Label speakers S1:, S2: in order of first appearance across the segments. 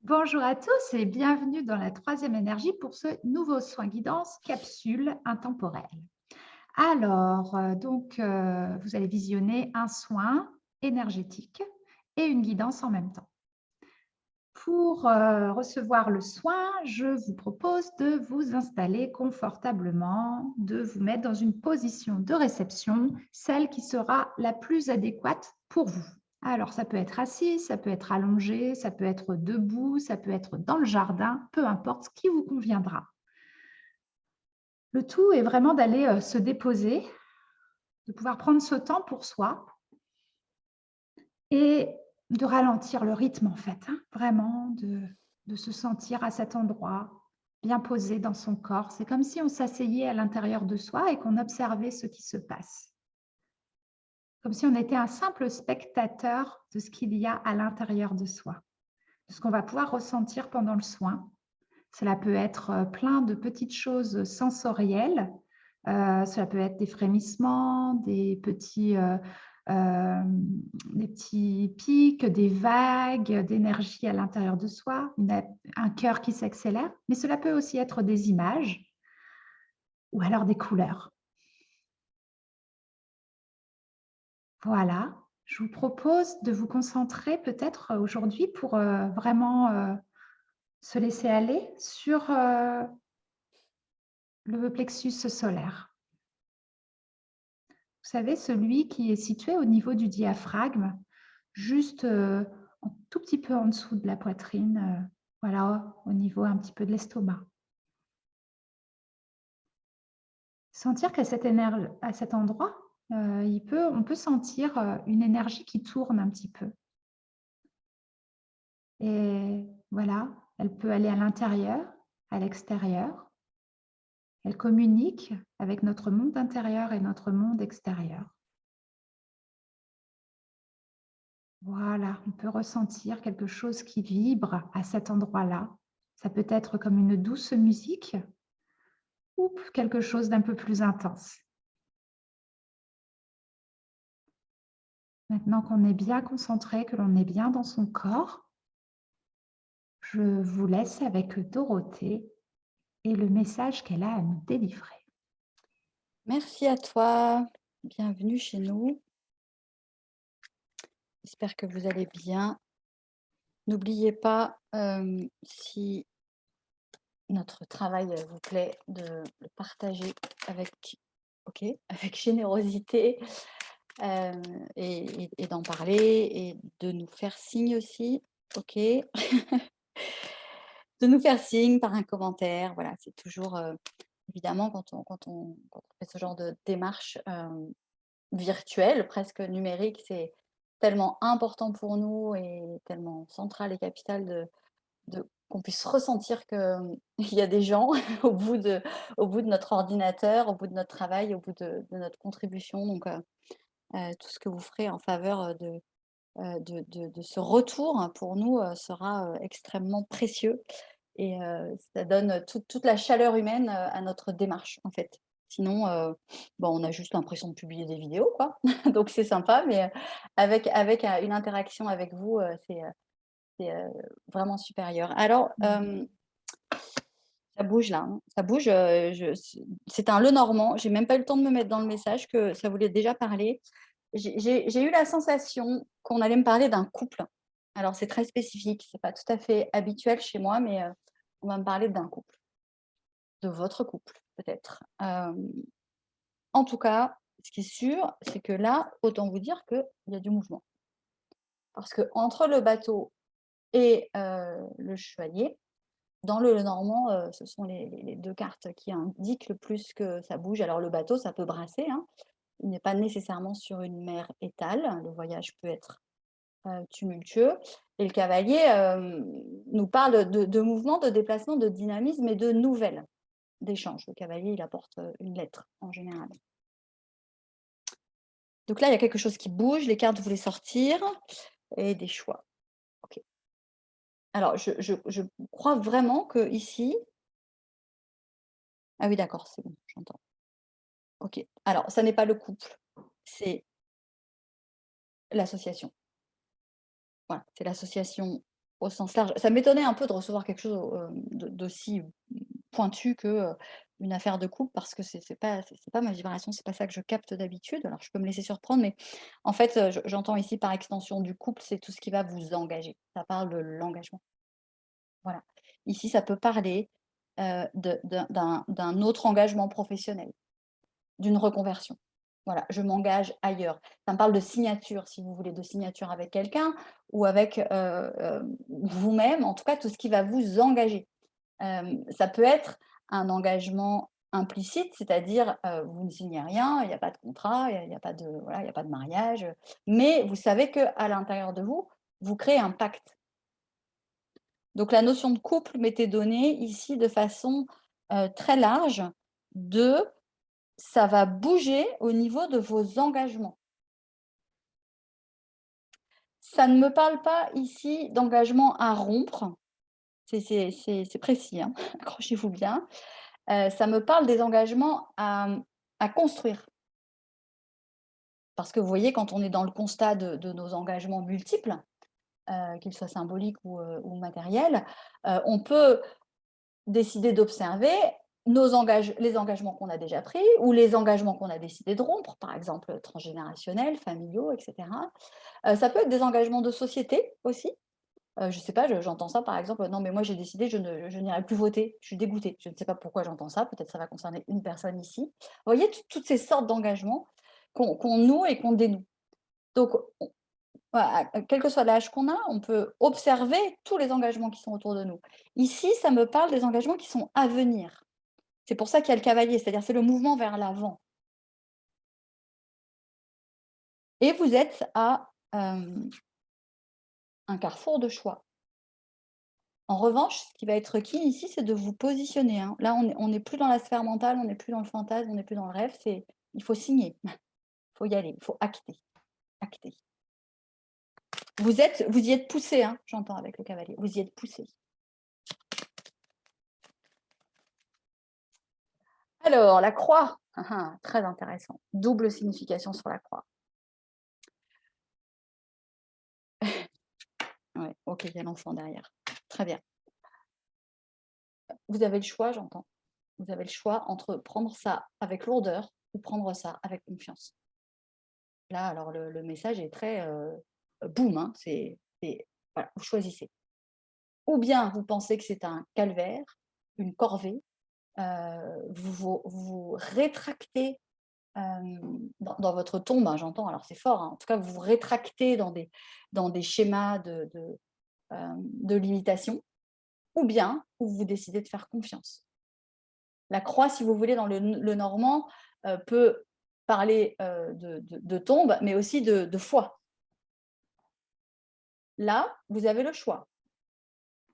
S1: Bonjour à tous et bienvenue dans la troisième énergie pour ce nouveau soin guidance capsule intemporelle. Vous allez visionner un soin énergétique et une guidance en même temps. Pour recevoir le soin, je vous propose de vous installer confortablement, de vous mettre dans une position de réception, celle qui sera la plus adéquate pour vous. Alors, ça peut être assis, ça peut être allongé, ça peut être debout, ça peut être dans le jardin, peu importe ce qui vous conviendra. Le tout est vraiment d'aller se déposer, de pouvoir prendre ce temps pour soi et de ralentir le rythme en fait, hein, vraiment de se sentir à cet endroit, bien posé dans son corps. C'est comme si on s'asseyait à l'intérieur de soi et qu'on observait ce qui se passe. Comme si on était un simple spectateur de ce qu'il y a à l'intérieur de soi, de ce qu'on va pouvoir ressentir pendant le soin. Cela peut être plein de petites choses sensorielles. Cela peut être des frémissements, des petits pics, des vagues d'énergie à l'intérieur de soi, un cœur qui s'accélère. Mais cela peut aussi être des images ou alors des couleurs. Voilà, je vous propose de vous concentrer peut-être aujourd'hui pour vraiment se laisser aller sur le plexus solaire. Vous savez, celui qui est situé au niveau du diaphragme, juste un tout petit peu en dessous de la poitrine, voilà, au niveau un petit peu de l'estomac. Sentir qu'à à cet endroit, on peut sentir une énergie qui tourne un petit peu. Et voilà, elle peut aller à l'intérieur, à l'extérieur. Elle communique avec notre monde intérieur et notre monde extérieur. Voilà, on peut ressentir quelque chose qui vibre à cet endroit-là. Ça peut être comme une douce musique ou quelque chose d'un peu plus intense. Maintenant qu'on est bien concentré, que l'on est bien dans son corps, je vous laisse avec Dorothée et le message qu'elle a à nous délivrer.
S2: Merci à toi, bienvenue chez nous. J'espère que vous allez bien. N'oubliez pas, si notre travail, vous plaît, de le partager avec OK, avec générosité, heu et d'en parler et de nous faire signe aussi, OK? De nous faire signe par un commentaire, voilà, c'est toujours, évidemment quand on fait ce genre de démarche, virtuelle, presque numérique, c'est tellement important pour nous et tellement central et capital de qu'on puisse ressentir qu'il y a des gens au bout de notre ordinateur, au bout de notre travail, au bout de notre contribution. Donc, tout ce que vous ferez en faveur, de ce retour, hein, pour nous, sera, extrêmement précieux et ça donne toute la chaleur humaine, à notre démarche, en fait. Sinon, bon, on a juste l'impression de publier des vidéos, quoi. Donc c'est sympa, mais avec une interaction avec vous, c'est, vraiment supérieur. Alors, ça bouge là, hein, ça bouge, c'est un Lenormand. J'ai même pas eu le temps de me mettre dans le message que ça voulait déjà parler. J'ai eu la sensation qu'on allait me parler d'un couple. Alors c'est très spécifique, c'est pas tout à fait habituel chez moi, mais, on va me parler d'un couple, de votre couple peut-être. En tout cas, ce qui est sûr, c'est que là, autant vous dire qu'il y a du mouvement. Parce qu'entre le bateau et le chevalier, dans le Lenormand, ce sont les 2 cartes qui indiquent le plus que ça bouge. Alors le bateau, ça peut brasser, hein. Il n'est pas nécessairement sur une mer étale. Le voyage peut être, tumultueux et le cavalier, nous parle de mouvement, de déplacement, de dynamisme et de nouvelles, d'échanges. Le cavalier, il apporte, une lettre en général. Donc là, il y a quelque chose qui bouge, les cartes voulaient sortir et des choix. OK. Alors je crois vraiment qu'ici ah oui d'accord, c'est bon, j'entends. OK. Alors ça n'est pas le couple, c'est l'association. Voilà, c'est l'association au sens large. Ça m'étonnait un peu de recevoir quelque chose, d'aussi pointu que, une affaire de couple parce que c'est pas ma vibration, c'est pas ça que je capte d'habitude. Alors je peux me laisser surprendre, mais en fait, j'entends ici par extension du couple, c'est tout ce qui va vous engager. Ça parle de l'engagement. Voilà. Ici, ça peut parler, d'un autre engagement professionnel, d'une reconversion. Voilà, je m'engage ailleurs. Ça me parle de signature, si vous voulez, de signature avec quelqu'un ou avec, vous-même, en tout cas tout ce qui va vous engager. Ça peut être un engagement implicite, c'est-à-dire, vous ne signez rien, il y a pas de contrat, il y a pas de voilà, il y a pas de mariage, mais vous savez qu'à l'intérieur de vous, vous créez un pacte. Donc la notion de couple m'était donnée ici de façon, très large de ça va bouger au niveau de vos engagements. Ça ne me parle pas ici d'engagement à rompre, c'est précis, hein, accrochez-vous bien. Ça me parle des engagements à construire. Parce que vous voyez, quand on est dans le constat de nos engagements multiples, qu'ils soient symboliques ou matériels, on peut décider d'observer les engagements qu'on a déjà pris ou les engagements qu'on a décidé de rompre, par exemple transgénérationnels, familiaux, et cetera. Ça peut être des engagements de société aussi. Je ne sais pas, j'entends ça par exemple: «Non mais moi j'ai décidé, je n'irai plus voter, je suis dégoûtée». Je ne sais pas pourquoi j'entends ça, peut-être ça va concerner une personne ici. Vous voyez toutes ces sortes d'engagements qu'on noue et qu'on dénoue. Donc on voilà, quel que soit l'âge qu'on a, on peut observer tous les engagements qui sont autour de nous. Ici, ça me parle des engagements qui sont à venir. C'est pour ça qu'il y a le cavalier, c'est-à-dire c'est le mouvement vers l'avant et vous êtes à, un carrefour de choix. En revanche, ce qui va être requis ici, c'est de vous positionner, hein. Là, on n'est plus dans la sphère mentale, on n'est plus dans le fantasme, on n'est plus dans le rêve, il faut signer, il faut y aller, il faut acter, acter. Vous y êtes poussé, hein, j'entends avec le cavalier, vous y êtes poussé. Alors, la croix, très intéressant. Double signification sur la croix. Ouais, OK, il y a l'enfant derrière. Très bien. Vous avez le choix, j'entends. Vous avez le choix entre prendre ça avec lourdeur ou prendre ça avec confiance. Là, alors le message est très, boum, hein, voilà, vous choisissez. Ou bien vous pensez que c'est un calvaire, une corvée, vous rétractez, dans votre tombe, hein, j'entends, alors c'est fort, hein, en tout cas vous vous rétractez dans des schémas de limitation, ou bien vous décidez de faire confiance. La croix, si vous voulez, dans le normand, peut parler, de tombe, mais aussi de foi. Là, vous avez le choix,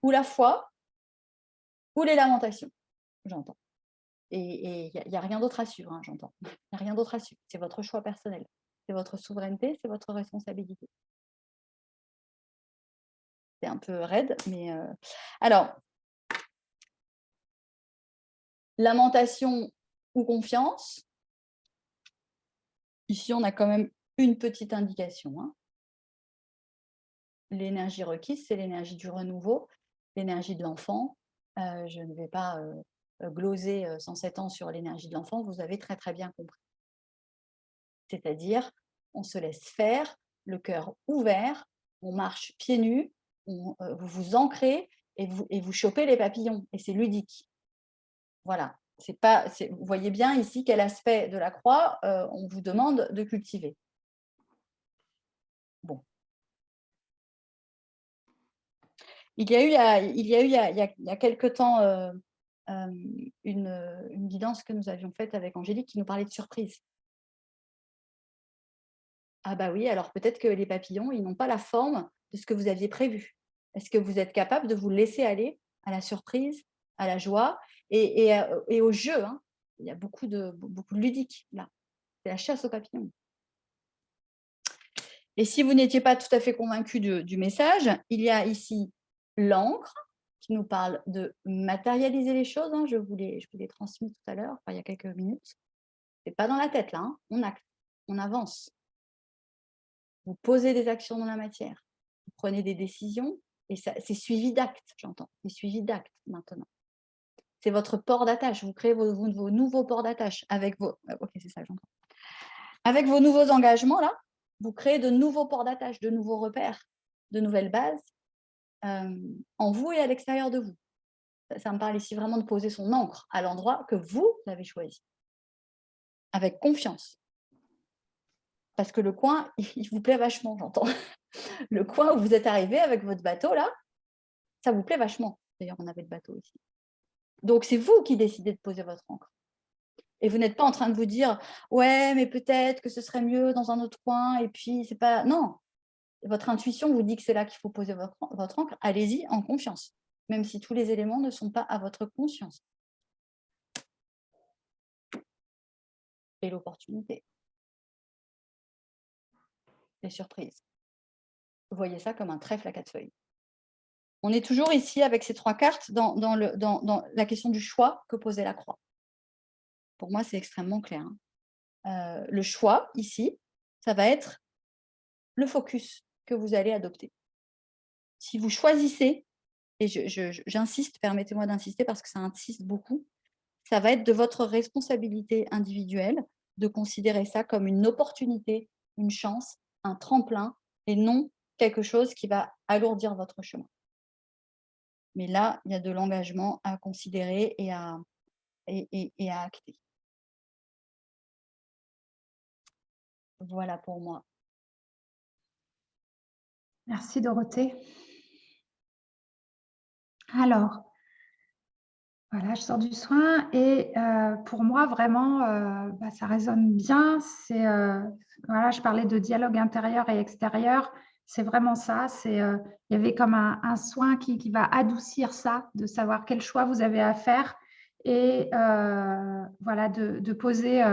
S2: ou la foi, ou les lamentations, j'entends. Et il y a rien d'autre à suivre, hein, j'entends. Il y a rien d'autre à suivre. C'est votre choix personnel. C'est votre souveraineté, c'est votre responsabilité. C'est un peu raide, mais alors, lamentation ou confiance, ici, on a quand même une petite indication, hein. L'énergie requise, c'est l'énergie du renouveau, l'énergie de l'enfant. Je ne vais pas, gloser, 107 ans sur l'énergie de l'enfant, vous avez très, très bien compris. C'est-à-dire, on se laisse faire, le cœur ouvert, on marche pieds nus, vous vous ancrez et vous chopez les papillons et c'est ludique. Voilà, vous voyez bien ici quel aspect de la croix, on vous demande de cultiver. Bon. Il y a eu il y a quelque temps, une guidance que nous avions faite avec Angélique qui nous parlait de surprise. Ah bah oui, alors peut-être que les papillons, ils n'ont pas la forme de ce que vous aviez prévu. Est-ce que vous êtes capable de vous laisser aller à la surprise, à la joie et au jeu, hein? Il y a beaucoup de ludique là. C'est la chasse aux papillons. Et si vous n'étiez pas tout à fait convaincu du message, il y a ici l'encre qui nous parle de matérialiser les choses, hein. Je vous l'ai transmis tout à l'heure, enfin, il y a quelques minutes. C'est pas dans la tête là, hein, on acte, on avance. Vous posez des actions dans la matière, vous prenez des décisions Et c'est suivi d'actes, j'entends. C'est suivi d'actes maintenant. C'est votre port d'attache. Vous créez vos nouveaux ports d'attache avec vos... Ok, c'est ça, j'entends. Avec vos nouveaux engagements, là, vous créez de nouveaux ports d'attache, de nouveaux repères, de nouvelles bases en vous et à l'extérieur de vous. Ça me parle ici vraiment de poser son ancre à l'endroit que vous avez choisi, avec confiance. Parce que le coin, il vous plaît vachement, j'entends. Le coin où vous êtes arrivé avec votre bateau, là, ça vous plaît vachement. D'ailleurs, on avait le bateau ici. Donc, c'est vous qui décidez de poser votre ancre. Et vous n'êtes pas en train de vous dire « Ouais, mais peut-être que ce serait mieux dans un autre coin. » Et puis, c'est pas... Non, votre intuition vous dit que c'est là qu'il faut poser votre ancre. Allez-y en confiance, même si tous les éléments ne sont pas à votre conscience. Et l'opportunité. Les surprises. Vous voyez ça comme un trèfle à 4 feuilles. On est toujours ici avec ces 3 cartes dans la question du choix que posait la croix. Pour moi, c'est extrêmement clair. Le choix, ici, ça va être le focus que vous allez adopter. Si vous choisissez, et j'insiste, permettez-moi d'insister parce que ça insiste beaucoup, ça va être de votre responsabilité individuelle de considérer ça comme une opportunité, une chance, un tremplin, et non quelque chose qui va alourdir votre chemin. Mais là, il y a de l'engagement à considérer et à acter. Voilà pour moi.
S1: Merci Dorothée. Alors, voilà, je sors du soin et pour moi, vraiment, ça résonne bien. Voilà, je parlais de dialogue intérieur et extérieur. C'est vraiment ça. Il y avait comme un soin qui va adoucir ça, de savoir quel choix vous avez à faire et voilà, de poser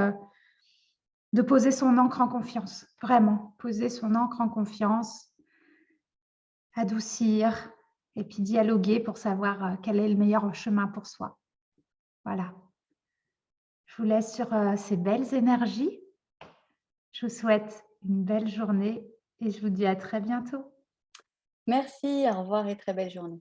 S1: son encre en confiance. Vraiment, poser son encre en confiance, adoucir et puis dialoguer pour savoir quel est le meilleur chemin pour soi. Voilà. Je vous laisse sur ces belles énergies. Je vous souhaite une belle journée et je vous dis à très bientôt.
S2: Merci, au revoir et très belle journée.